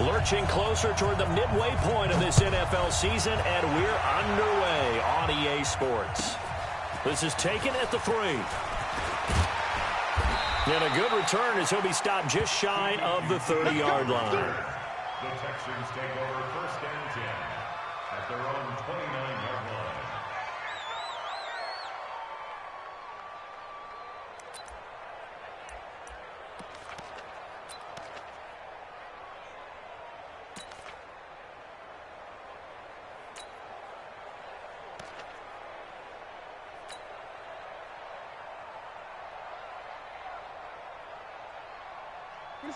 Lurching closer toward the midway point of this NFL season, and we're underway on EA Sports. This is taken at the 3. And a good return as he'll be stopped just shy of the 30-yard line. The Texans take over 1st and 10 at their own 29-yard line.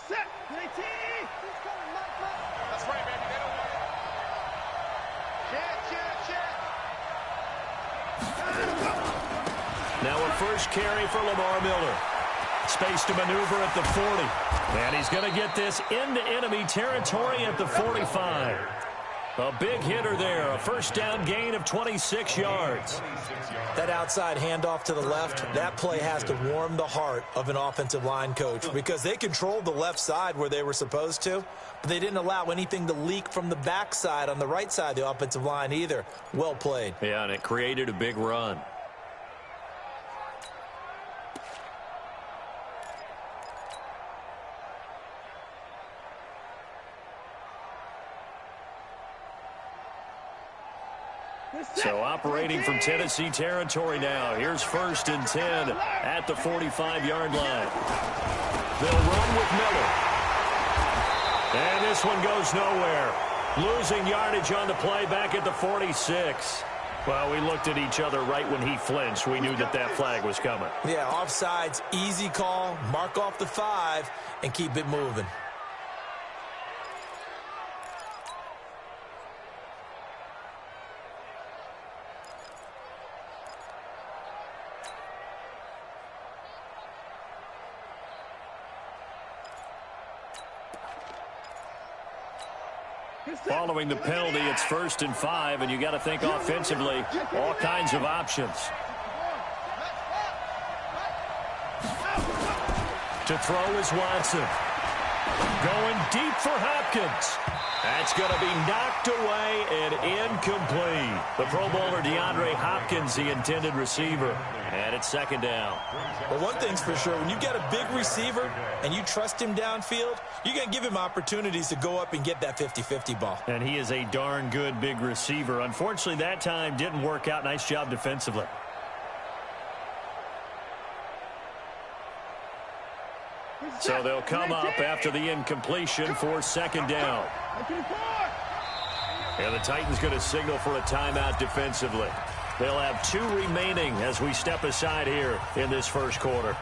Set. That's right, baby. They don't want it. Check. Now a first carry for Lamar Miller. Space to maneuver at the 40. And he's going to get this into enemy territory at the 45. A big hitter there. A first down gain of 26 yards. That outside handoff to the left, that play has to warm the heart of an offensive line coach because they controlled the left side where they were supposed to, but they didn't allow anything to leak from the backside on the right side of the offensive line either. Well played. Yeah, and it created a big run. So operating from Tennessee territory now. Here's 1st and 10 at the 45-yard line. They'll run with Miller. And this one goes nowhere. Losing yardage on the play back at the 46. Well, we looked at each other right when he flinched. We knew that that flag was coming. Yeah, offsides, easy call. Mark off the 5 and keep it moving. Following the penalty, it's 1st and 5, and you got to think offensively, all kinds of options. To throw is Watson. Going deep for Hopkins. That's going to be knocked away and incomplete. The Pro Bowler DeAndre Hopkins, the intended receiver. And it's 2nd down. Well, one thing's for sure, when you've got a big receiver and you trust him downfield, you're going to give him opportunities to go up and get that 50-50 ball. And he is a darn good big receiver. Unfortunately, that time didn't work out. Nice job defensively. So they'll come up after the incompletion for 2nd down. And the Titans going to signal for a timeout defensively. They'll have 2 remaining as we step aside here in this first quarter.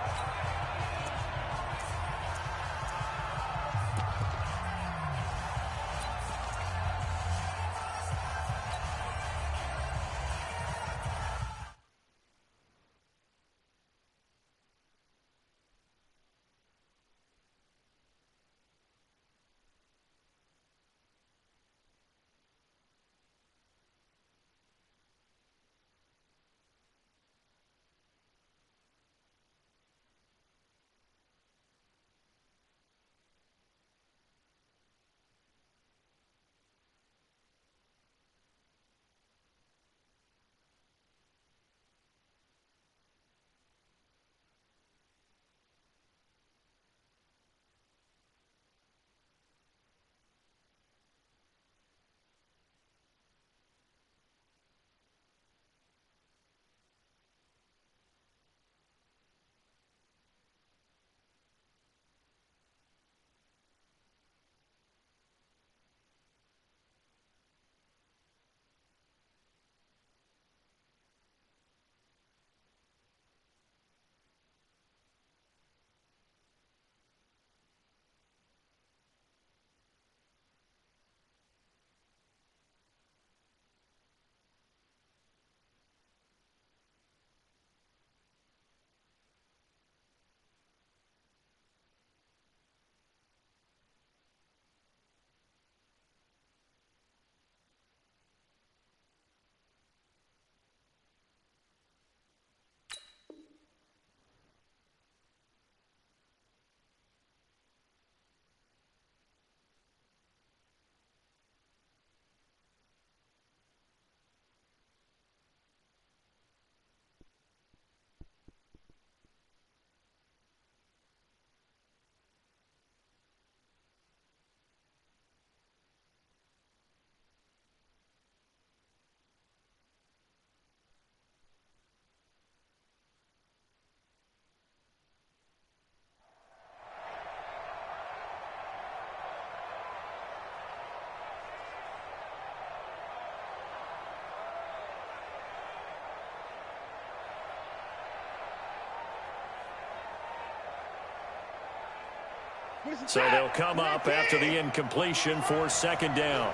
So they'll come up after the incompletion for second down.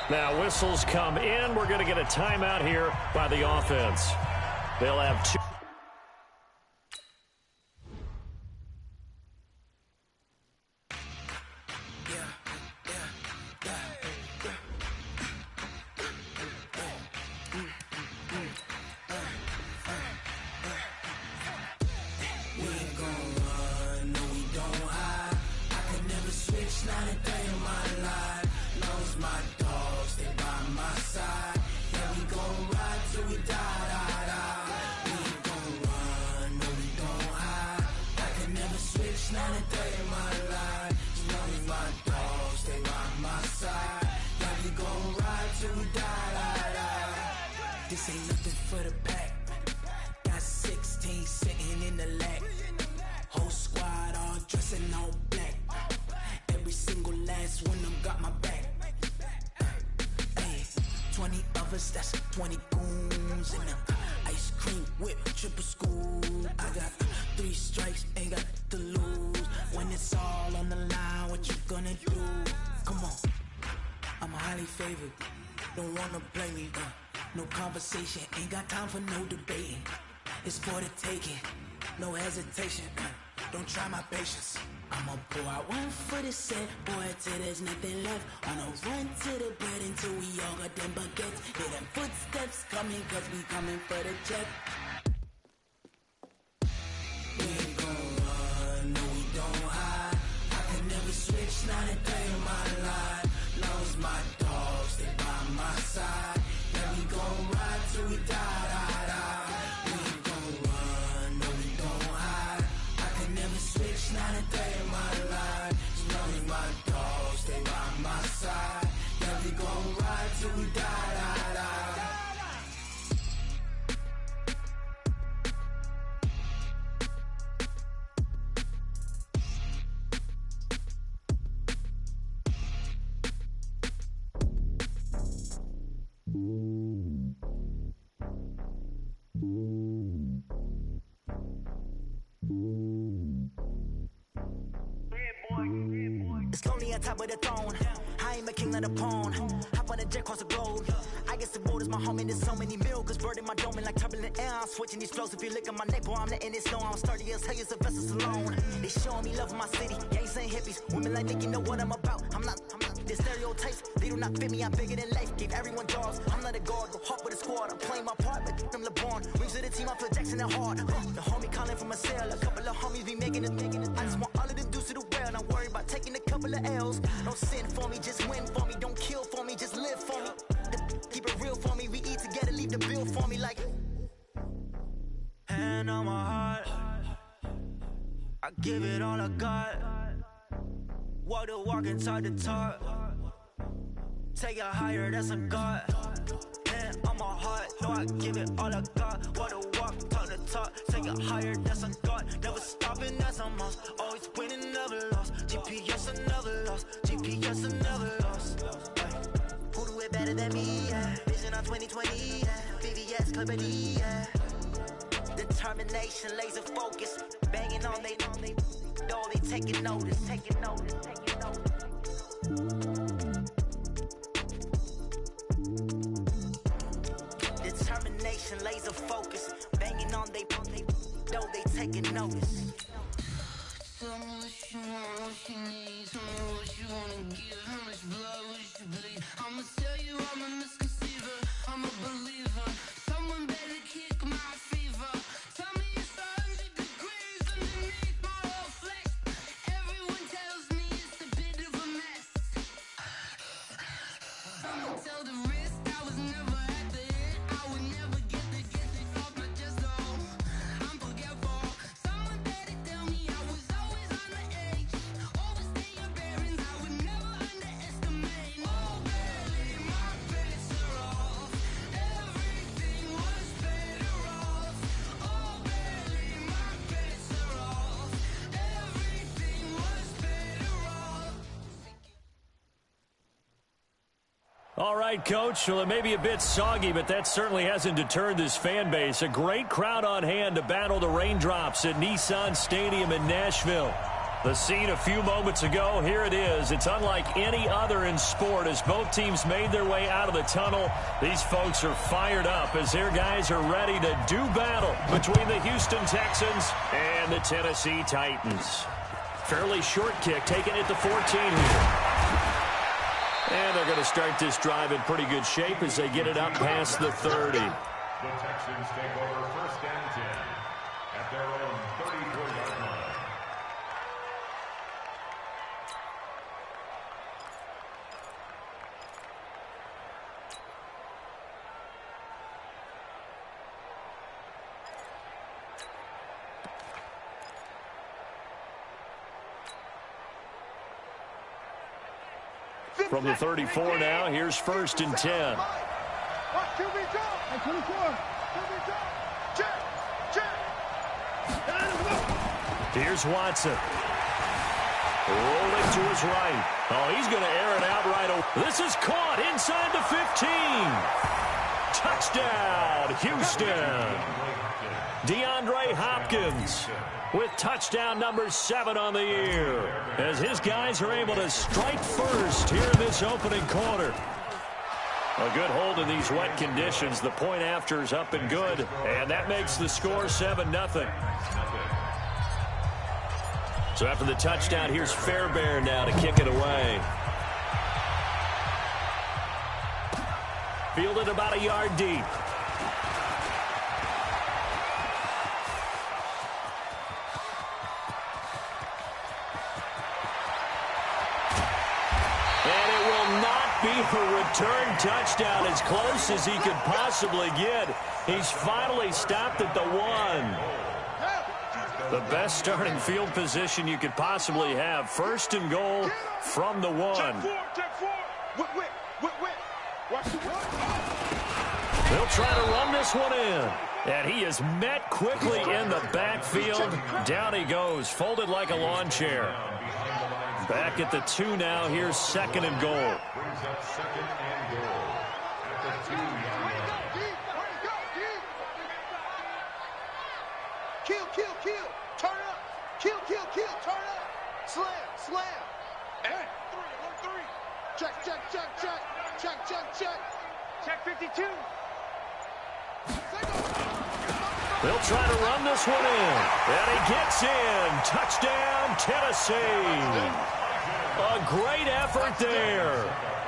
Now whistles come in. We're going to get a timeout here by the offense. They'll have two. This ain't nothing for the pack. Got 16 sitting in the lap. Whole squad all dressing all black. Every single last one of them got my back. Hey, 20 of us, that's 20 goons in them. Ice cream whip, triple school. I got 3 strikes, ain't got to lose. When it's all on the line, what you gonna do? Come on, I'm highly favored. Don't wanna blame me, no conversation, ain't got time for no debating. It's for the taking, no hesitation. Don't try my patience. I'ma pull out one for the set, boy, till there's nothing left. On a run to the bread until we all got them baguettes. Hear them footsteps coming, cause we coming for the check. We ain't gon' run, no we don't hide. I can never switch, not a day in my life. Long as my dogs, they by my side. We gon' ride till we die. We ain't gon' run, no we don't hide. I can never switch, not a day in my life. As long as my dogs stay by my side. Yeah, we gon' ride till we die. It's lonely on top of the throne. I ain't a king of the pawn. Hop on a jet across the globe. I guess the road is my home and there's so many miracles burning my dome and like turbulent air. I'm switching these flows. If you look at my neck, boy, I'm letting it slow. I'm sturdy as hell, as a vessel alone. They showing me love in my city. Gangs ain't hippies. Women like Nick, you know what I'm about. I'm not. The stereotypes, they do not fit me. I'm bigger than life. Gave everyone jaws. I'm not a guard. Go hard with a squad. I'm playing my part, but I'm LeBron. Wings of the team, I feel Jackson and hard. The homie calling from a cell. A couple of homies be making it. I just want all of them dudes to the well. Not worry about taking a couple of L's. Don't sin for me, just win for me. Don't kill for me, just live for me. Keep it real for me. We eat together, leave the bill for me like. Hand on my heart, I give it all I got. Walk the walk and talk the talk. Take it higher, that's a God. Hand on my heart, no, I give it all I got. Walk the walk, talk the talk. Take it higher, that's a God. Never stopping, that's a must. Always winning, never lost. GPS, I never lost. GPS, I never lost. Who do it better than me? Yeah. Vision on 2020. Yeah. VVS, Clippity. Yeah. Determination, laser focus. Banging on they door, they taking notice. Determination, laser focus. Banging on they door, they taking notice. Tell me what you want, what you need. Tell me what you wanna give. How much blood would you bleed? I'ma tell you I'm a misconceiver. I'm a believer. Someone better kick my fever. Tell me it's 100 degrees underneath my whole flesh. Everyone tells me it's a bit of a mess. Someone tell the risk I was never at the end. I would never get the off my chest though. I'm forgetful. Someone better tell me I was always on the edge. Overstay your bearings, I would never underestimate. Oh barely, my bets are off. Everything was better off. Oh barely, my bets are off. Everything was better off. All right, Coach. Well, it may be a bit soggy, but that certainly hasn't deterred this fan base. A great crowd on hand to battle the raindrops at Nissan Stadium in Nashville. The scene a few moments ago, here it is. It's unlike any other in sport as both teams made their way out of the tunnel. These folks are fired up as their guys are ready to do battle between the Houston Texans and the Tennessee Titans. Fairly short kick taken at the 14 here. And they're going to start this drive in pretty good shape as they get it up past the 30. The Texans take over first and 10 at their own 34-yard line. From the 34 now, here's first and 10. Here's Watson. Rolling to his right. Oh, he's going to air it out right away. This is caught inside the 15. Touchdown, Houston. DeAndre Hopkins with touchdown number 7 on the year as his guys are able to strike first here in this opening quarter. A good hold in these wet conditions. The point after is up and good, and that makes the score 7-0. So after the touchdown, here's Fairbairn now to kick it away. Fielded about a yard deep. Be a return touchdown as close as he could possibly get. He's finally stopped at the 1. The best starting field position you could possibly have. First and goal from the 1. They'll try to run this one in. And he is met quickly in the backfield. Down he goes, folded like a lawn chair. Back at the 2 now. Here's second and goal. Brings up second and goal at the 2-yard line. Kill, turn up. Kill, turn up. Slam. Hey, 3. Check. Check 52. They'll try to run this one in. And he gets in. Touchdown, Tennessee. A great effort there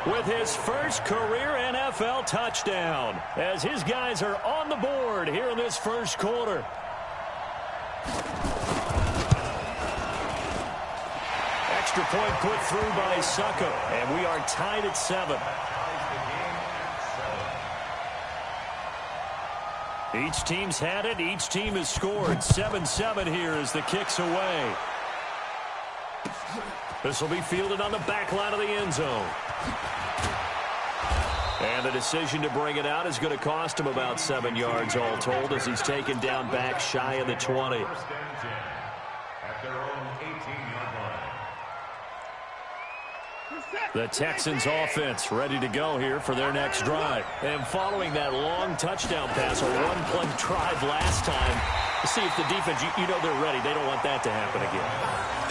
with his first career NFL touchdown as his guys are on the board here in this first quarter. Extra point put through by Succo, and we are tied at 7. Each team's had it. Each team has scored. 7-7 here as the kick's away. This will be fielded on the back line of the end zone. And the decision to bring it out is going to cost him about 7 yards all told as he's taken down back shy of the 20. First and 10 at their own 18-yard line. The Texans offense ready to go here for their next drive. And following that long touchdown pass, a one-play drive last time, to see if the defense, you know they're ready. They don't want that to happen again.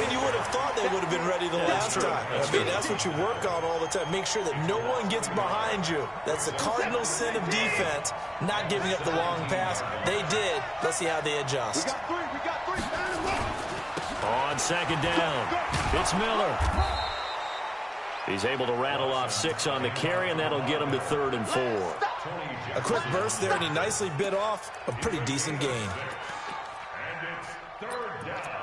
And you would have thought they would have been ready the last time. That's what you work on all the time. Make sure that no one gets behind you. That's the cardinal sin of defense, not giving up the long pass. They did. Let's see how they adjust. We got three. On second down, it's Miller. He's able to rattle off 6 on the carry, and that'll get him to 3rd and 4. A quick burst there, and he nicely bit off a pretty decent gain. And it's 3rd down.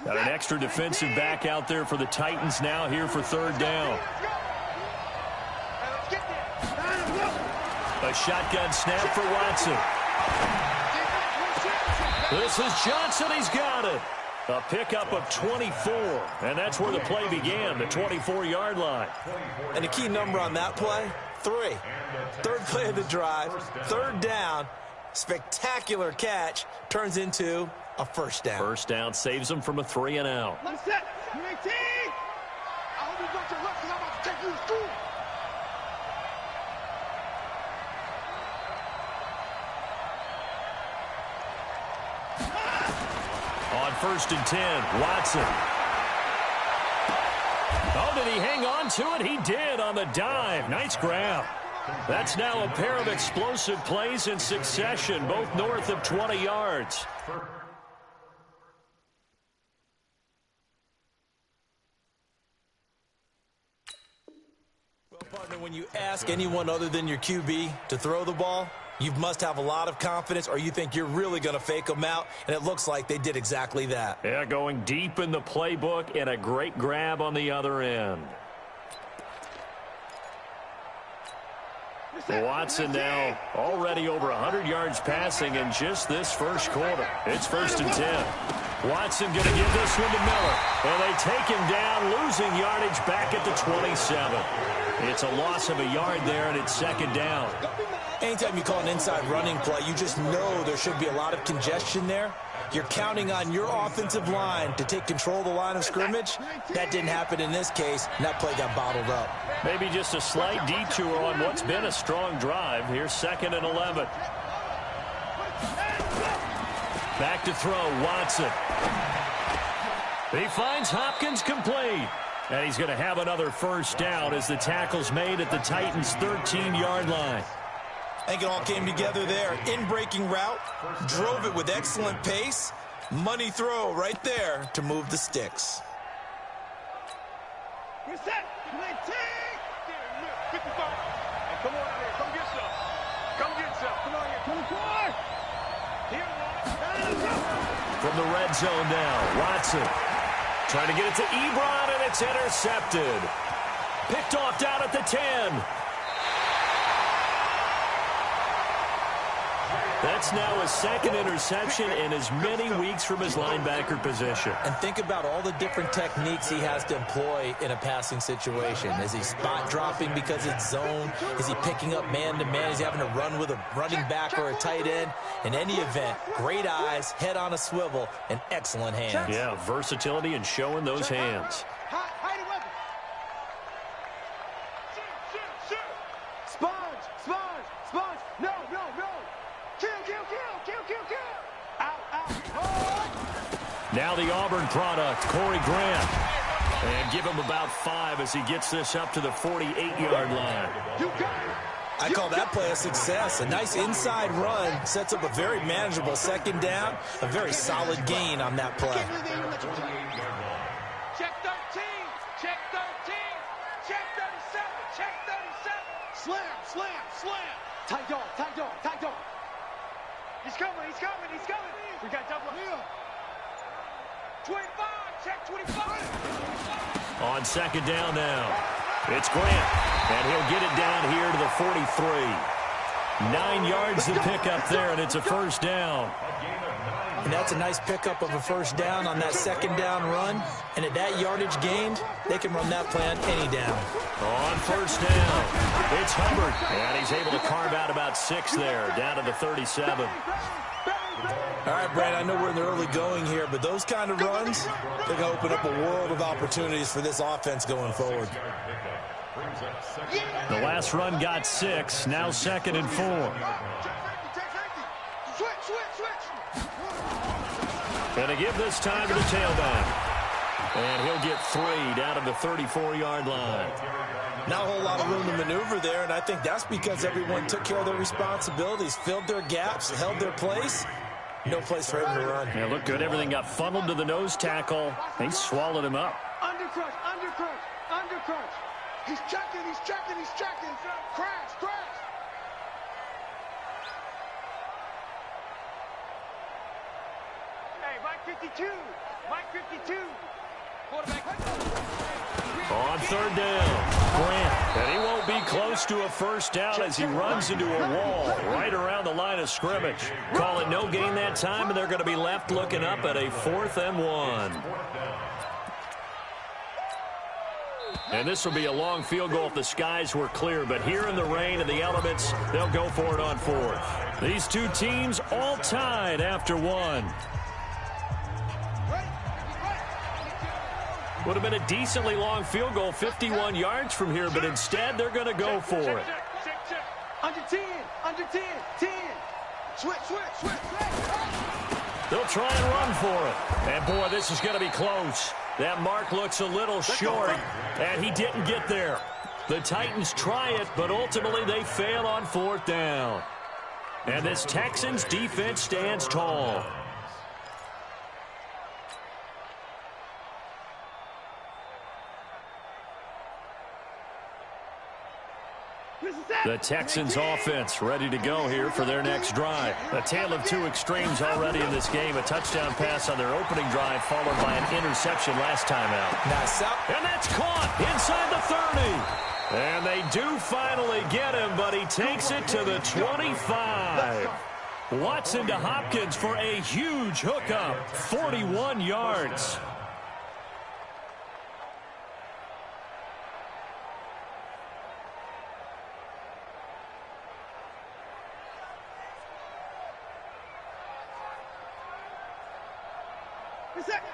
Got an extra defensive back out there for the Titans now here for 3rd down. A shotgun snap for Watson. This is Johnson. He's got it. A pickup of 24, and that's where the play began, the 24-yard line. And a key number on that play, 3. 3rd play of the drive, 3rd down, spectacular catch, turns into a first down. First down saves them from a 3 and out. Let's set. 18. I hope you got your left because I'm about to take you to school. first and 10. Watson. Oh, did he hang on to it? He did on the dive. Nice grab. That's now a pair of explosive plays in succession, both north of 20 yards. Well, partner, when you ask anyone other than your QB to throw the ball, you must have a lot of confidence, or you think you're really going to fake them out, and it looks like they did exactly that. Yeah, going deep in the playbook and a great grab on the other end. Watson now already over 100 yards passing in just this first quarter. It's first and 10. Watson going to give this one to Miller. And they take him down, losing yardage back at the 27. It's a loss of a yard there, and it's second down. Anytime you call an inside running play, you just know there should be a lot of congestion there. You're counting on your offensive line to take control of the line of scrimmage. That didn't happen in this case, and that play got bottled up. Maybe just a slight detour on what's been a strong drive. Here's second and 11. Back to throw, Watson. He finds Hopkins complete. And he's going to have another first down as the tackle's made at the Titans' 13-yard line. I think it all came together there. In-breaking route, drove it with excellent pace. Money throw right there to move the sticks. Reset. 55. Hey, come on out here. Come get some. Come get some. Come on here. 24. Here. From the red zone now, Watson trying to get it to Ebron, and it's intercepted. Picked off down at the 10. That's now his second interception in as many weeks from his linebacker position. And think about all the different techniques he has to employ in a passing situation. Is he spot dropping because it's zone? Is he picking up man-to-man? Is he having to run with a running back or a tight end? In any event, great eyes, head on a swivel, and excellent hands. Yeah, versatility and showing those hands. Now the Auburn product, Corey Grant. And give him about 5 as he gets this up to the 48-yard line. I call that play a success. A nice inside run sets up a very manageable second down. A very solid gain on that play. Check 13. Check 13. Check 37. Check 37. Slam, slam, slam. Tight dog, tight dog, tight dog. He's coming, he's coming, he's coming. We got double. 25, check 25. On second down now, it's Grant, and he'll get it down here to the 43. 9 yards to pick up there, and it's a first down. And that's a nice pickup of a first down on that second down run. And at that yardage gained, they can run that play on any down. On first down, it's Hubbard, and he's able to carve out about 6 there, down to the 37. All right, Brad, I know we're in the early going here, but those kind of runs, they're going to open up a world of opportunities for this offense going forward. The last run got 6, now second and 4. And to give this time to the tailback. And he'll get 3 down to the 34-yard line. Not a whole lot of room to maneuver there, and I think that's because everyone took care of their responsibilities, filled their gaps, held their place. No place for him to run. Yeah, looked good. Everything got funneled to the nose tackle. They swallowed him up. Undercrunch, undercrunch, undercrunch. He's checking, he's checking, he's checking. Crash, crash. Hey, Mike 52. Mike 52. Quarterback. On third down, Grant. And he won't be close to a first down as he runs into a wall right around the line of scrimmage. Call it no gain that time, and they're going to be left looking up at a 4th and 1. And this will be a long field goal if the skies were clear. But here in the rain and the elements, they'll go for it on 4th. These two teams all tied after 1. Would have been a decently long field goal, 51 yards from here, but instead they're going to go for it. Under 10, under 10, 10. Switch, switch, switch, switch. They'll try and run for it. And, boy, this is going to be close. That mark looks a little short, and he didn't get there. The Titans try it, but ultimately they fail on 4th down. And this Texans defense stands tall. The Texans offense ready to go here for their next drive. A tale of two extremes already in this game. A touchdown pass on their opening drive followed by an interception last time out. Nice out. And that's caught inside the 30. And they do finally get him, but he takes it to the 25. Watson to Hopkins for a huge hookup. 41 yards.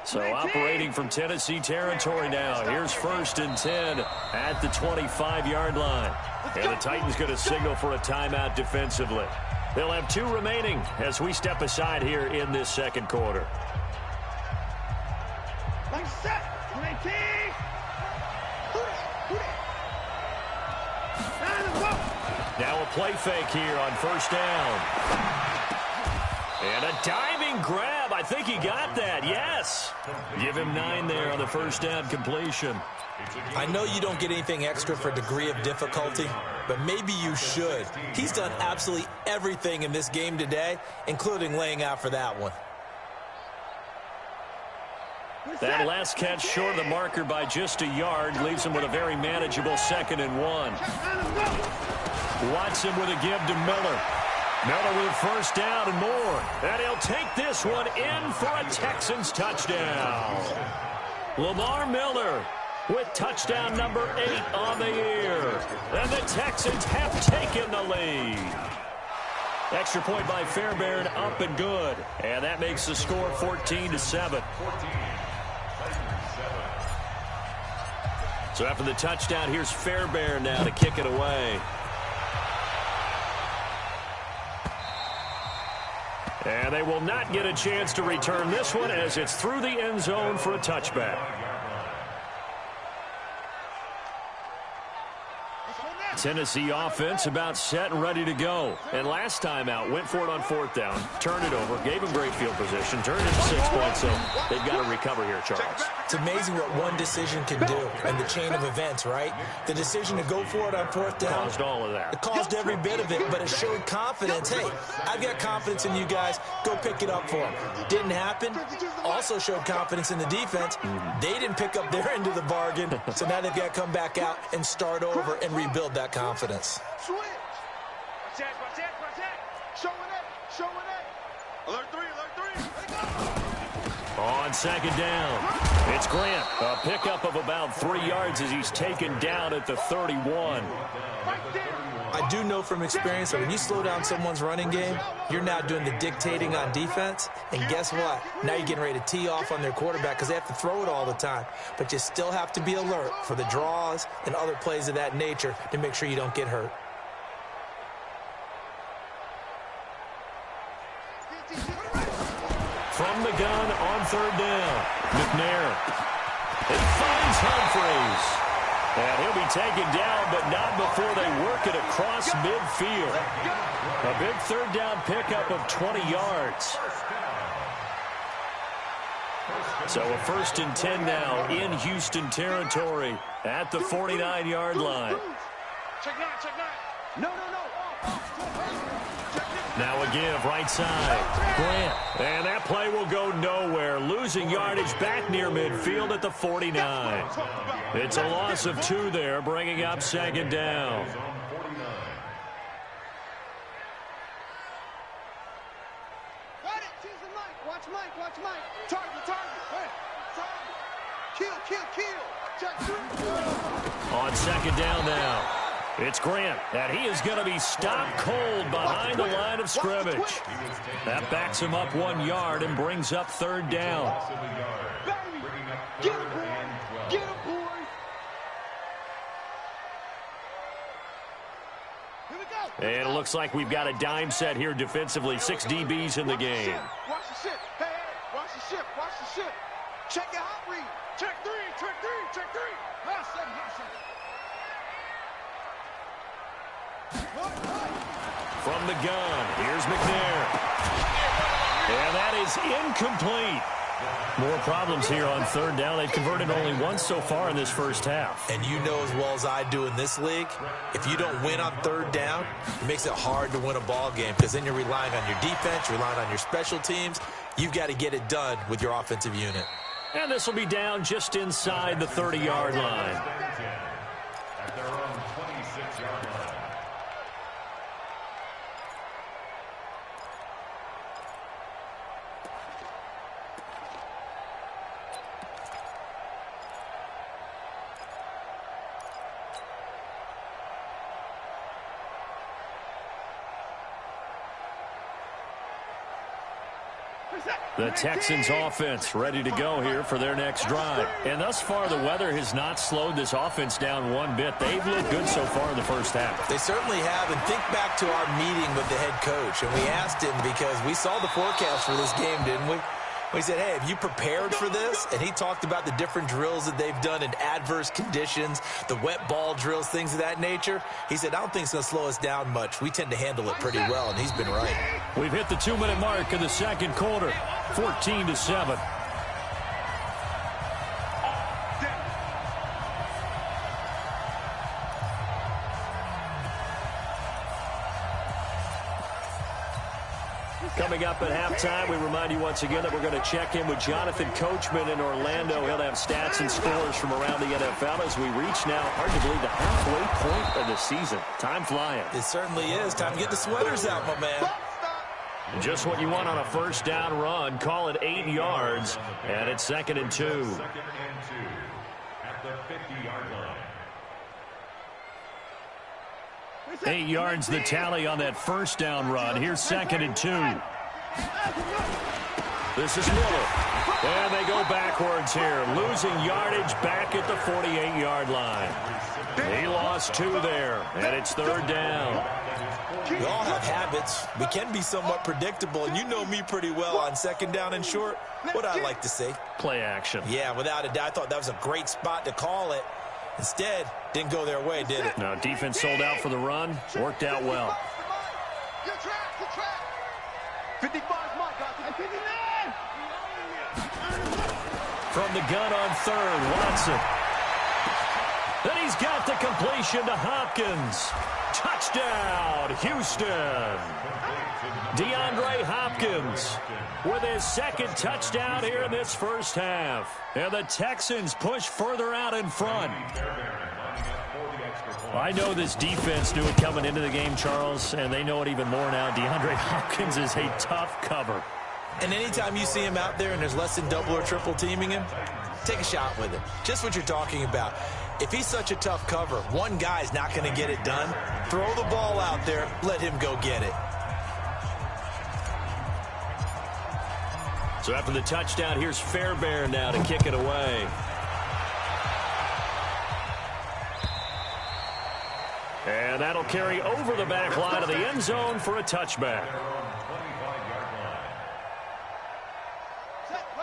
So operating from Tennessee territory now. Here's 1st and 10 at the 25-yard line. And the Titans going to signal for a timeout defensively. They'll have 2 remaining as we step aside here in this second quarter. Now a play fake here on 1st down. And a diving grab. I think he got that. Yes. Give him 9 there on the 1st down completion. I know you don't get anything extra for degree of difficulty, but maybe you should. He's done absolutely everything in this game today, including laying out for that one. That last catch short of the marker by just a yard leaves him with a very manageable 2nd and 1. Watson with a give to Miller. Miller with 1st down and more. And he'll take this one in for a Texans touchdown. Lamar Miller with touchdown number 8 on the year. And the Texans have taken the lead. Extra point by Fairbairn, up and good. And that makes the score 14-7. So after the touchdown, here's Fairbairn now to kick it away. And they will not get a chance to return this one as it's through the end zone for a touchback. Tennessee offense about set and ready to go. And last time out, went for it on 4th down, turned it over, gave him great field position, turned it into 6 points, so they've got to recover here, Charles. It's amazing what one decision can do and the chain of events, right? The decision to go for it on 4th down. Caused all of that. It caused every bit of it, but it showed confidence. Hey, I've got confidence in you guys. Go pick it up for them. Didn't happen. Also showed confidence in the defense. They didn't pick up their end of the bargain, so now they've got to come back out and start over and rebuild that confidence. Switch. Watch that. Showing it. Alert 3. On 2nd down, it's Grant. A pickup of about 3 yards as he's taken down at the 31. I do know from experience that when you slow down someone's running game, you're now doing the dictating on defense. And guess what? Now you're getting ready to tee off on their quarterback because they have to throw it all the time. But you still have to be alert for the draws and other plays of that nature to make sure you don't get hurt. From the gun on 3rd down, McNair. It finds Humphreys. And he'll be taken down, but not before they work it across midfield. A big 3rd down pickup of 20 yards. So a 1st and 10 now in Houston territory at the 49-yard line. Check 9. No. Now a give right side. Grant. And that play will go nowhere. Losing yardage back near midfield at the 49. It's a loss of 2 there, bringing up 2nd down. Watch Mike. Target. Kill. On 2nd down now. It's Grant, and he is going to be stopped cold behind the line of scrimmage. That backs him up 1 yard and brings up 3rd down. Get him, boy. And it looks like we've got a dime set here defensively. 6 DBs in the game. Watch the ship. Hey, watch the ship. Watch the ship. Check your hot read. Check 3, check 3, check 3. Hot second, hot second. From the gun, here's McNair. And that is incomplete. More problems here on third down. They've converted only once so far in this first half. And you know as well as I do in this league, if you don't win on third down, it makes it hard to win a ball game because then you're relying on your defense, you're relying on your special teams. You've got to get it done with your offensive unit. And this will be down just inside the 30-yard line. At their own 26-yard line. The Texans offense ready to go here for their next drive. And thus far, the weather has not slowed this offense down one bit. They've looked good so far in the first half. They certainly have. And think back to our meeting with the head coach. And we asked him because we saw the forecast for this game, didn't we? We said, hey, have you prepared for this? And he talked about the different drills that they've done in adverse conditions, the wet ball drills, things of that nature. He said, I don't think it's going to slow us down much. We tend to handle it pretty well, and he's been right. We've hit the 2-minute mark in the second quarter, 14-7. Coming up at halftime, we remind you once again that we're going to check in with Jonathan Coachman in Orlando. He'll have stats and scores from around the NFL as we reach now, hard to believe, the halfway point of the season. Time flying. It certainly is. Time to get the sweaters out, my man. Just what you want on a first down run. Call it 8 yards, and it's 2nd and 2. 2nd and 2 at the 50-yard line. 8 yards the tally on that first down run. Here's 2nd and 2. This is Miller. And they go backwards here, losing yardage back at the 48-yard line. He lost 2 there, and it's 3rd down. We all have habits. We can be somewhat predictable, and you know me pretty well on 2nd down and short. What I like to see. Play action. Yeah, without a doubt. I thought that was a great spot to call it. Instead, didn't go their way, did it? No, defense sold out for the run. Worked out well. Good track, good track. 55 Mike, got 59. From the gun on 3rd, Watson. Then he's got the completion to Hopkins. Touchdown, Houston. DeAndre Hopkins with his 2nd touchdown here in this first half. And the Texans push further out in front. I know this defense knew it coming into the game, Charles, and they know it even more now. DeAndre Hopkins is a tough cover. And anytime you see him out there and there's less than double or triple teaming him, take a shot with him. Just what you're talking about. If he's such a tough cover, one guy's not going to get it done. Throw the ball out there, let him go get it. So after the touchdown, here's Fairbairn now to kick it away. And that'll carry over the back line of the end zone for a touchback.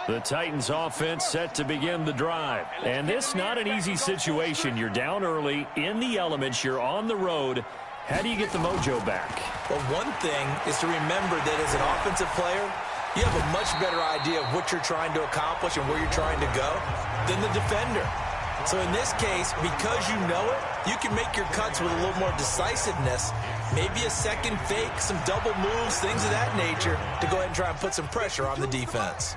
The Titans offense set to begin the drive. And this not an easy situation. You're down early, in the elements, you're on the road. How do you get the mojo back? Well, one thing is to remember that as an offensive player, you have a much better idea of what you're trying to accomplish and where you're trying to go than the defender. So in this case, because you know it, you can make your cuts with a little more decisiveness, maybe a second fake, some double moves, things of that nature, to go ahead and try and put some pressure on the defense.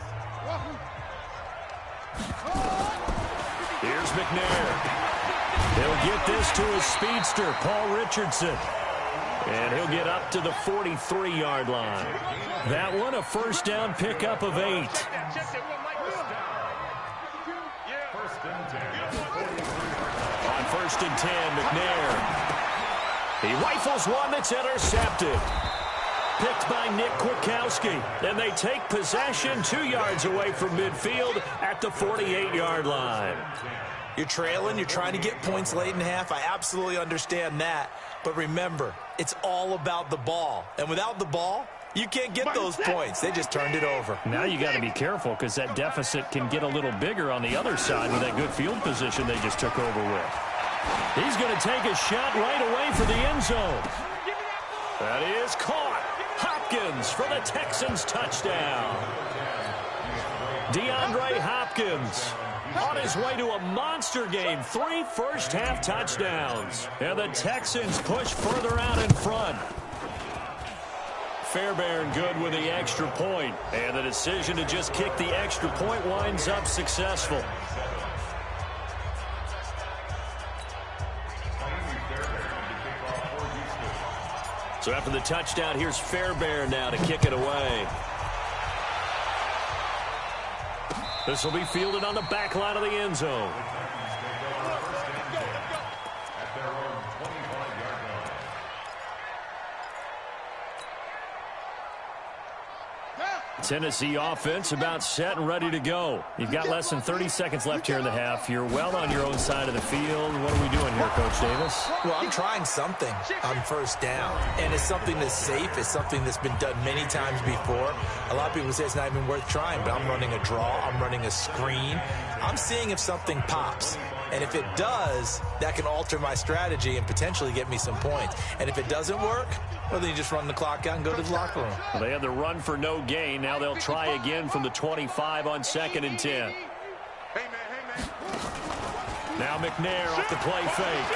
Here's McNair. He'll get this to his speedster, Paul Richardson. And he'll get up to the 43-yard line. That one, a first down pickup of 8. First and 10. On 1st and 10, McNair. He rifles one that's intercepted. Picked by Nick Kwiatkowski. And they take possession 2 yards away from midfield at the 48-yard line. You're trailing. You're trying to get points late in the half. I absolutely understand that. But remember, it's all about the ball. And without the ball, you can't get those points. They just turned it over. Now you got to be careful because that deficit can get a little bigger on the other side with that good field position they just took over with. He's going to take a shot right away for the end zone. That is caught. Hopkins for the Texans touchdown. DeAndre Hopkins on his way to a monster game. 3 first-half touchdowns. And the Texans push further out in front. Fairbairn good with the extra point. And the decision to just kick the extra point winds up successful. So after the touchdown, here's Fairbairn now to kick it away. This will be fielded on the back line of the end zone. Tennessee offense about set and ready to go. You've got less than 30 seconds left here in the half. You're well on your own side of the field. What are we doing here, Coach Davis? Well, I'm trying something on first down, and it's something that's safe. It's something that's been done many times before. A lot of people say it's not even worth trying, but I'm running a draw. I'm running a screen. I'm seeing if something pops. And if it does, that can alter my strategy and potentially get me some points. And if it doesn't work, well, then you just run the clock out and go to the locker room. Well, they had the run for no gain. Now they'll try again from the 25 on 2nd and 10. Now McNair off the play fake.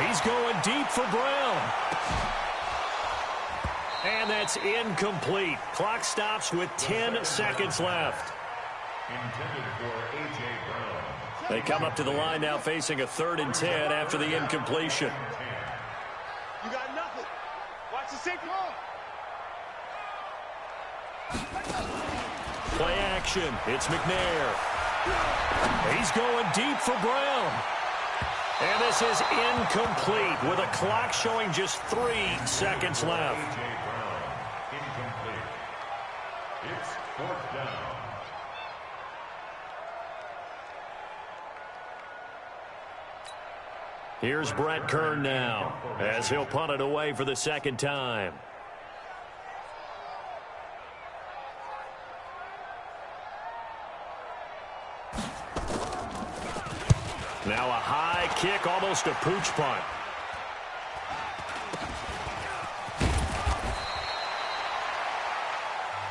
He's going deep for Brown. And that's incomplete. Clock stops with 10 seconds left. Intended for A.J. Brown. They come up to the line now facing a 3rd and 10 after the incompletion. You got nothing. Watch the safety ball. Play action. It's McNair. He's going deep for Brown. And this is incomplete with a clock showing just 3 seconds left. A.J. Brown, incomplete. It's 4th down. Here's Brett Kern now as he'll punt it away for the 2nd time. Now a high kick, almost a pooch punt.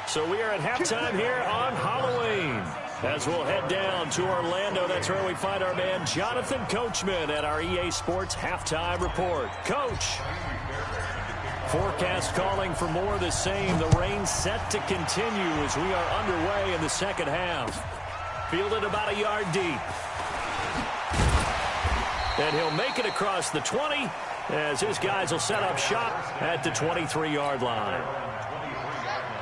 So we are at halftime here on Halloween. As we'll head down to Orlando, that's where we find our man Jonathan Coachman at our EA Sports Halftime Report. Coach, forecast calling for more of the same. The rain set to continue as we are underway in the 2nd half. Fielded about a yard deep. And he'll make it across the 20 as his guys will set up shop at the 23-yard line.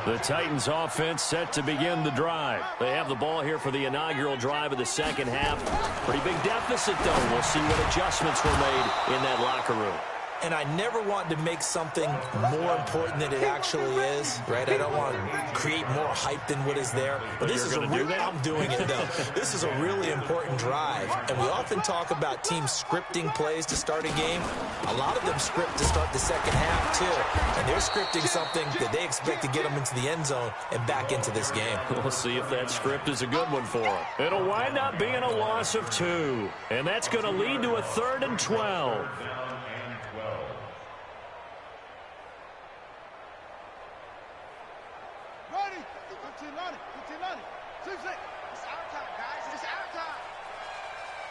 The Titans offense set to begin the drive. They have the ball here for the inaugural drive of the 2nd half. Pretty big deficit, though. We'll see what adjustments were made in that locker room. And I never want to make something more important than it actually is, right? I don't want to create more hype than what is there. But this is a real, I'm doing it, though. This is a really important drive. And we often talk about teams scripting plays to start a game. A lot of them script to start the 2nd half, too. And they're scripting something that they expect to get them into the end zone and back into this game. We'll see if that script is a good one for them. It'll wind up being a loss of 2. And that's going to lead to a 3rd and 12.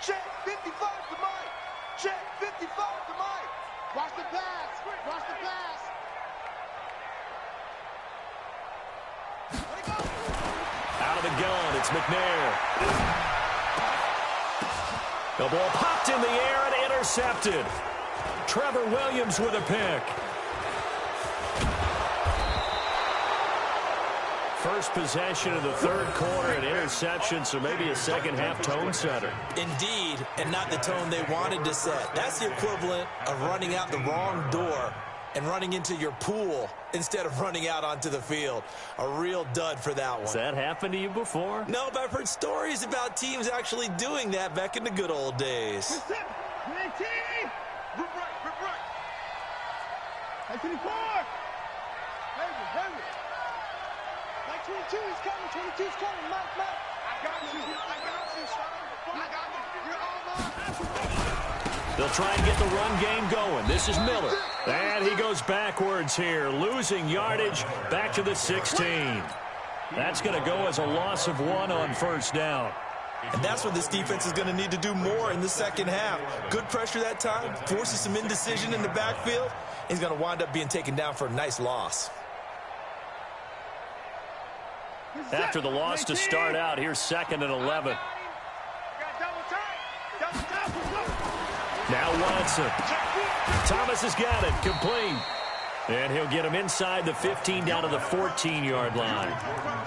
Check 55 to Mike. Check 55 to Mike. Watch the pass. Watch the pass. Out of the gun, it's McNair. The ball popped in the air and intercepted. Trevor Williams with a pick. First possession of the 3rd quarter, an interception, so maybe a 2nd half tone setter. Indeed, and not the tone they wanted to set. That's the equivalent of running out the wrong door and running into your pool instead of running out onto the field. A real dud for that one. Has that happened to you before? No, but I've heard stories about teams actually doing that back in the good old days. Rip right. 24. Heavy. Like 22, he's coming. 22's coming. Mike. I got you. You're all They'll try and get the run game going. This is Miller. And he goes backwards here, losing yardage back to the 16. That's going to go as a loss of 1 on first down. And that's what this defense is going to need to do more in the second half. Good pressure that time, forces some indecision in the backfield. He's going to wind up being taken down for a nice loss. After the loss to start out, here's 2nd and 11. Now Watson. Thomas has got it. Complete. And he'll get him inside the 15 down to the 14-yard line.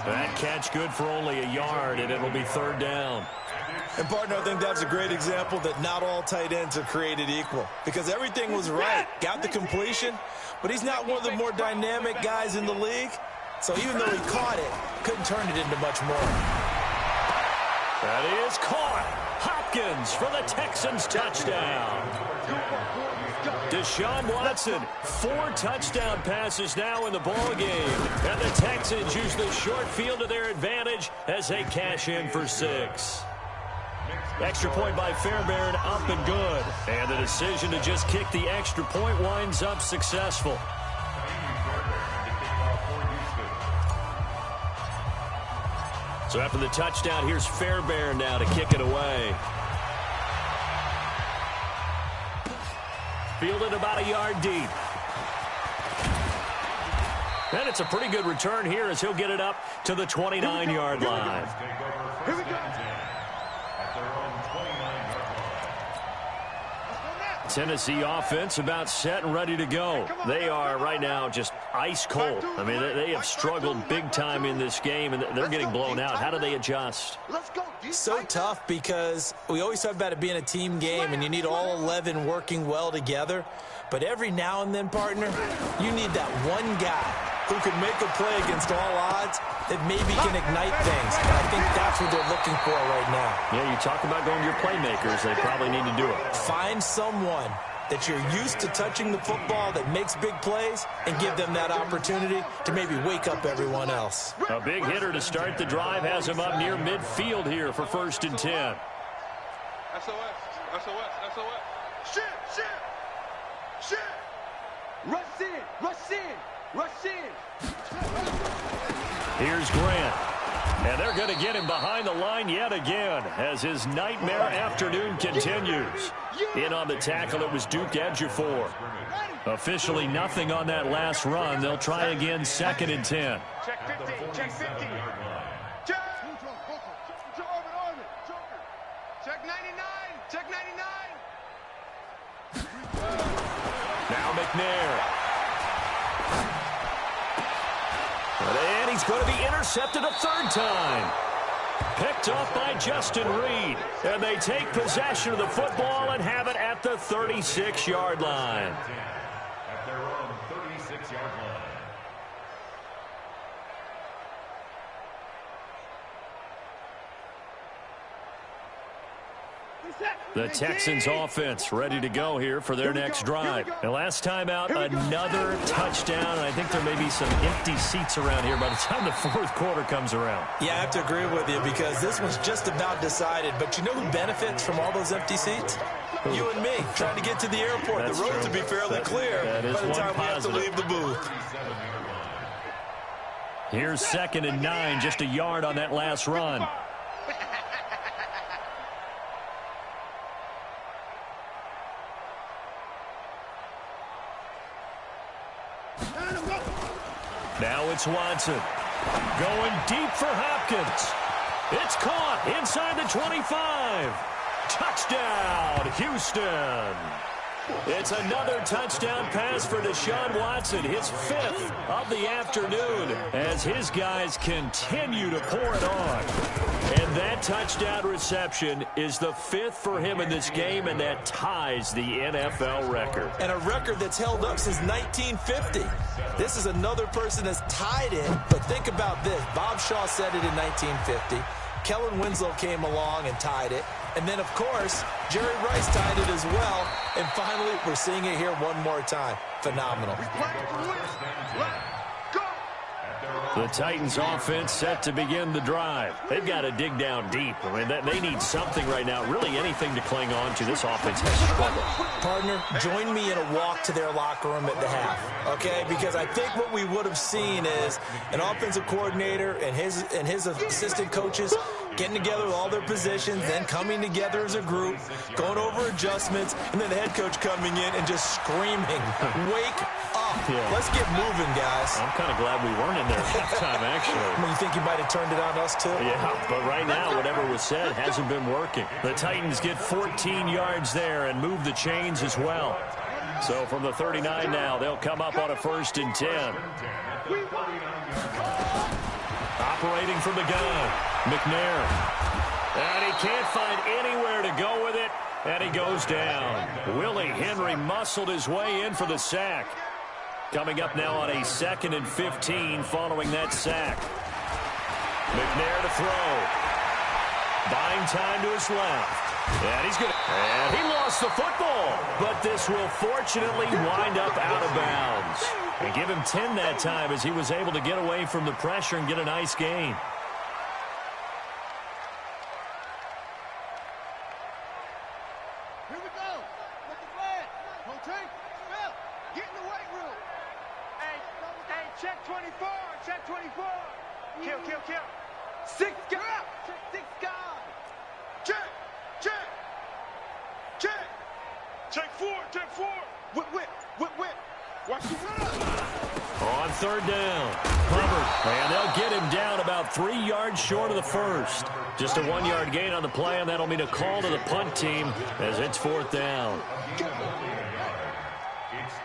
That catch good for only a yard, and it'll be 3rd down. And, partner, I think that's a great example that not all tight ends are created equal. Because everything was right. Got the completion, but he's not one of the more dynamic guys in the league. So even though he caught it, couldn't turn it into much more. That is caught. Hopkins for the Texans touchdown. Deshaun Watson, 4 touchdown passes now in the ball game. And the Texans use the short field to their advantage as they cash in for 6. Extra point by Fairbairn, up and good. And the decision to just kick the extra point winds up successful. So after the touchdown, here's Fairbairn now to kick it away. Fielded about a yard deep. And it's a pretty good return here as he'll get it up to the 29-yard line. Here we go. Tennessee offense about set and ready to go. They are right now just ice cold. I mean, they have struggled big time in this game, and they're getting blown out. How do they adjust? So tough because we always talk about it being a team game, and you need all 11 working well together. But every now and then, partner, you need that one guy who can make a play against all odds that maybe can ignite things. And I think that's what they're looking for right now. Yeah, you talk about going to your playmakers. They probably need to do it. Find someone that you're used to touching the football that makes big plays and give them that opportunity to maybe wake up everyone else. A big hitter to start the drive has him up near midfield here for 1st and 10. SOS. Shit. Rush in. Here's Grant. And they're going to get him behind the line yet again as his nightmare afternoon continues. In on the tackle, it was Duke Ejiofor. Officially nothing on that last run. They'll try again, 2nd and 10. Check 15. Check 99. Now McNair. And he's going to be intercepted a 3rd time. Picked off by Justin Reed. And they take possession of the football and have it at the 36-yard line. At their own 36-yard line. The Texans offense ready to go here for their next drive. And last time out, another touchdown. And I think there may be some empty seats around here by the time the 4th quarter comes around. Yeah, I have to agree with you because this one's just about decided. But you know who benefits from all those empty seats? You and me, trying to get to the airport. That's the roads true. will be fairly clear that is by the one time we have to positive. leave the booth. Here's 2nd and 9, just a yard on that last run. Now it's Watson. Going deep for Hopkins. It's caught inside the 25. Touchdown, Houston. It's another touchdown pass for Deshaun Watson, his 5th of the afternoon, as his guys continue to pour it on. And that touchdown reception is the 5th for him in this game, and that ties the NFL record. And a record that's held up since 1950. This is another person that's tied it, but think about this. Bob Shaw said it in 1950. Kellen Winslow came along and tied it. And then, of course, Jerry Rice tied it as well. And finally, we're seeing it here one more time. Phenomenal. The Titans offense set to begin the drive. They've got to dig down deep. I mean, they need something right now, really anything to cling on to. This offense has struggled. Partner, join me in a walk to their locker room at the half, okay? Because I think what we would have seen is an offensive coordinator and his assistant coaches getting together with all their positions, then coming together as a group, going over adjustments, and then the head coach coming in and just screaming, wake up. Yeah. Let's get moving, guys. I'm kind of glad we weren't in there at halftime, actually. I mean, you think he might have turned it on us, too? Yeah, but right now, whatever was said hasn't been working. The Titans get 14 yards there and move the chains as well. So from the 39 now, they'll come up on a 1st and 10. Operating from the gun, McNair. And he can't find anywhere to go with it, and he goes down. Willie Henry muscled his way in for the sack. Coming up now on a 2nd and 15 following that sack. McNair to throw. Buying time to his left. And he's good. And he lost the football. But this will fortunately wind up out of bounds. And give him 10 that time as he was able to get away from the pressure and get a nice gain. Here we go. With the flag. Rotate. Spell. Get in the weight room. Hey, check 24. Check 24. Kill. 6 guys. Check 6 guys. Check. Check 4. Whip. Watch the run. On 3rd down. Hubbard. And they'll get him down about 3 yards short of the 1st. Just a 1-yard gain on the play, and that'll mean a call to the punt team as it's 4th down. It's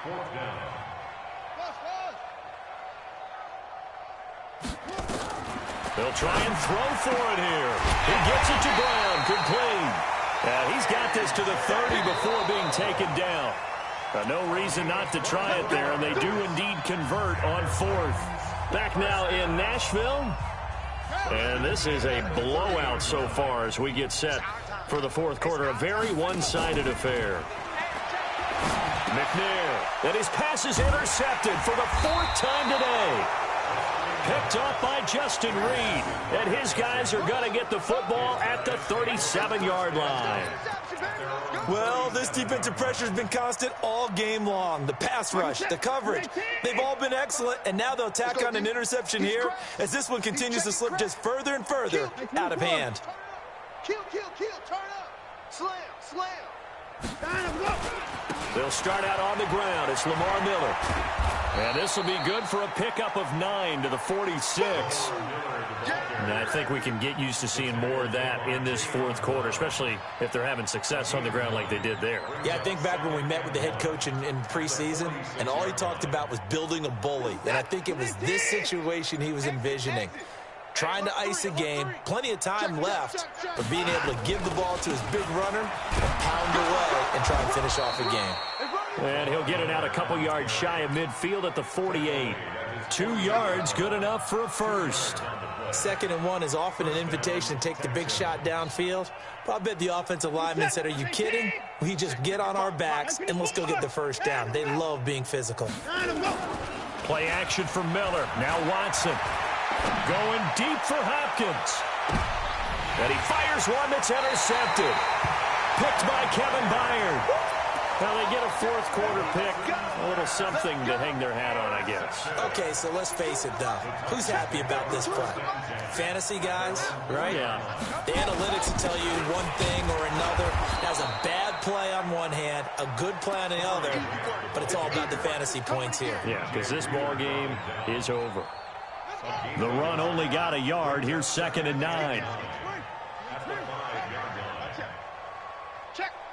4th down. They'll try and throw for it here. He gets it to Brown. Complete. He's got this to the 30 before being taken down. No reason not to try it there, and they do indeed convert on 4th. Back now in Nashville. And this is a blowout so far as we get set for the 4th quarter. A very one-sided affair. McNair. And his pass is intercepted for the 4th time today. Picked up by Justin Reed. And his guys are going to get the football at the 37-yard line. Well, this defensive pressure has been constant all game long. The pass rush, the coverage, they've all been excellent, and now they'll tack on an interception here as this one continues to slip just further and further out of hand. Kill. Turn up. Slam. They'll start out on the ground. It's Lamar Miller. And this will be good for a pickup of 9 to the 46. And I think we can get used to seeing more of that in this 4th quarter, especially if they're having success on the ground like they did there. Yeah, I think back when we met with the head coach in preseason, and all he talked about was building a bully. And I think it was this situation he was envisioning. Trying to ice a game, plenty of time left, but being able to give the ball to his big runner and pound away and try and finish off a game. And he'll get it out a couple yards shy of midfield at the 48. 2 yards, good enough for a 1st. 2nd and 1 is often an invitation to take the big shot downfield. But I bet the offensive lineman said, are you kidding? We just get on our backs and let's go get the 1st down. They love being physical. Play action for Miller. Now Watson. Going deep for Hopkins. And he fires one that's intercepted. Picked by Kevin Byard. Well, they get a 4th quarter pick. A little something to hang their hat on, I guess. Okay, so let's face it, though. Who's happy about this play? Fantasy guys, right? Yeah. The analytics will tell you one thing or another. That's a bad play on one hand, a good play on the other, but it's all about the fantasy points here. Yeah, because this ball game is over. The run only got a yard. Here's 2nd and 9.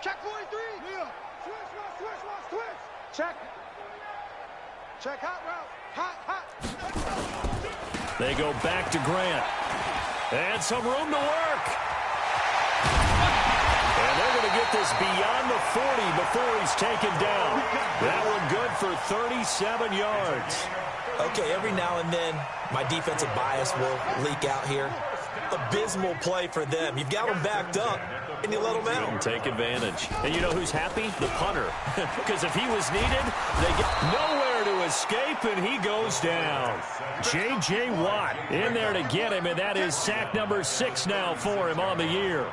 Check 43. Switch. Check. Check hot route. Hot. They go back to Grant. And some room to work. And they're going to get this beyond the 40 before he's taken down. That one good for 37 yards. Okay, every now and then, my defensive bias will leak out here. Abysmal play for them. You've got them backed up, and you let them out. And take advantage. And you know who's happy? The punter. Because if he was needed, they get nowhere to escape, and he goes down. J.J. Watt in there to get him, and that is sack number 6 now for him on the year.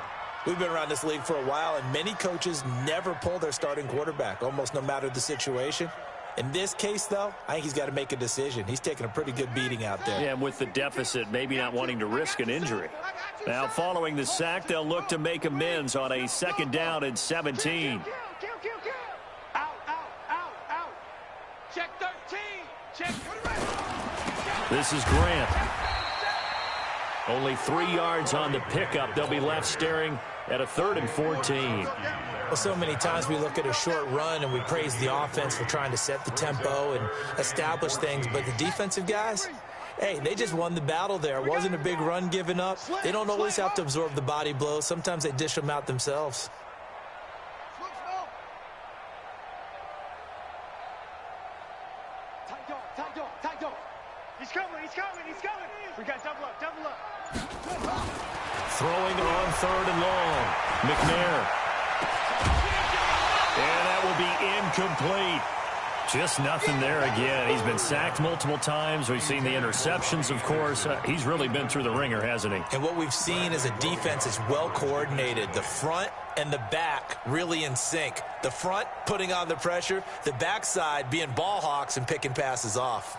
We've been around this league for a while, and many coaches never pull their starting quarterback, almost no matter the situation. In this case, though, I think he's got to make a decision. He's taking a pretty good beating out there. Yeah, and with the deficit, maybe not wanting to risk an injury. Now, following the sack, they'll look to make amends on a second down and 17. Out. Check 13. Check. This is Grant. Only 3 yards on the pickup. They'll be left staring at a 3rd and 14. Well, so many times we look at a short run and we praise the offense for trying to set the tempo and establish things, but the defensive guys, hey, they just won the battle there. It wasn't a big run given up. They don't always have to absorb the body blows. Sometimes they dish them out themselves. Tight dog. He's coming. We got double up. Throwing on 3rd and long. McNair. And that will be incomplete. Just nothing there again. He's been sacked multiple times. We've seen the interceptions, of course. He's really been through the ringer, hasn't he? And what we've seen is a defense that's well coordinated. The front and the back really in sync. The front putting on the pressure. The backside being ball hawks and picking passes off.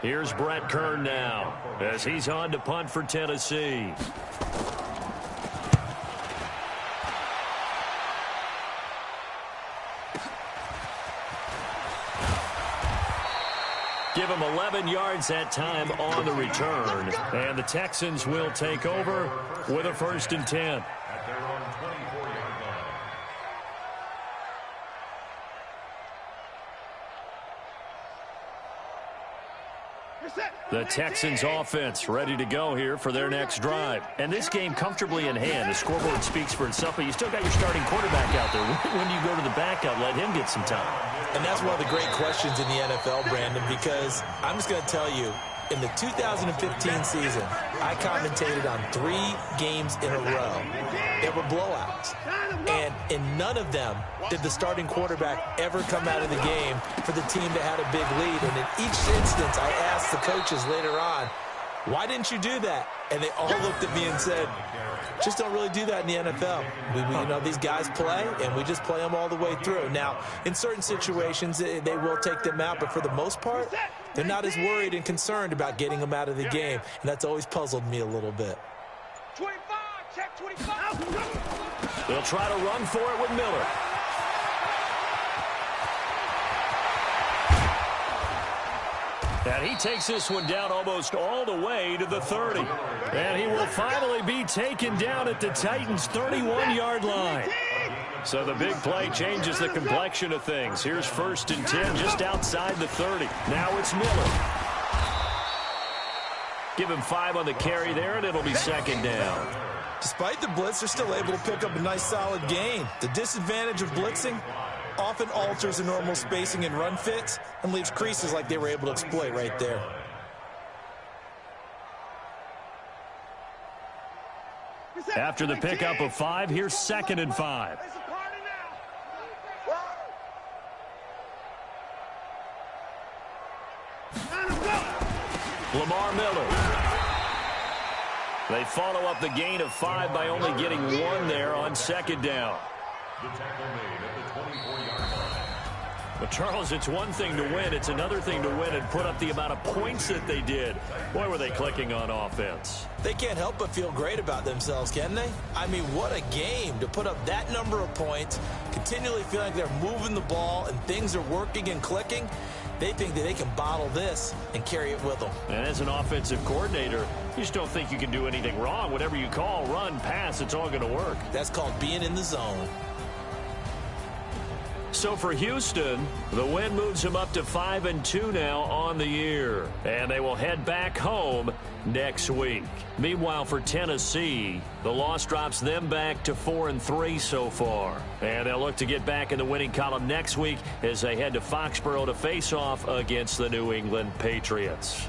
Here's Brett Kern now as he's on to punt for Tennessee. Give him 11 yards that time on the return. And the Texans will take over with a 1st and 10. At their own 24-yard line. The Texans offense ready to go here for their next drive. And this game comfortably in hand. The scoreboard speaks for itself, but you still got your starting quarterback out there. When do you go to the backup? Let him get some time. And that's one of the great questions in the NFL, Brandon, because I'm just going to tell you, in the 2015 season, I commentated on 3 games in a row. They were blowouts. And in none of them did the starting quarterback ever come out of the game for the team that had a big lead. And in each instance, I asked the coaches later on, why didn't you do that? And they all looked at me and said, just don't really do that in the NFL. You know, these guys play, and we just play them all the way through. Now, in certain situations, they will take them out, but for the most part, they're not as worried and concerned about getting them out of the game, and that's always puzzled me a little bit. 25, check 25. They'll try to run for it with Miller. And he takes this one down almost all the way to the 30. And he will finally be taken down at the Titans' 31-yard line. So the big play changes the complexion of things. Here's 1st and 10 just outside the 30. Now it's Miller. Give him 5 on the carry there, and it'll be 2nd down. Despite the blitz, they're still able to pick up a nice solid gain. The disadvantage of blitzing often alters the normal spacing and run fits and leaves creases like they were able to exploit right there. After the pickup of 5, here's 2nd and 5. Lamar Miller. They follow up the gain of 5 by only getting 1 there on 2nd down. The tackle made at the 24-yard line. Well, Charles, it's one thing to win. It's another thing to win and put up the amount of points that they did. Boy, were they clicking on offense. They can't help but feel great about themselves, can they? I mean, what a game to put up that number of points, continually feel like they're moving the ball and things are working and clicking. They think that they can bottle this and carry it with them. And as an offensive coordinator, you just don't think you can do anything wrong. Whatever you call, run, pass, it's all going to work. That's called being in the zone. So for Houston, the win moves them up to 5-2 now on the year. And they will head back home next week. Meanwhile, for Tennessee, the loss drops them back to 4-3 so far. And they'll look to get back in the winning column next week as they head to Foxborough to face off against the New England Patriots.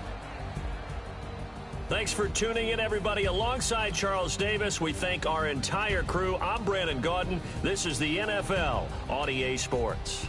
Thanks for tuning in, everybody. Alongside Charles Davis, we thank our entire crew. I'm Brandon Gaudin. This is the NFL on EA Sports.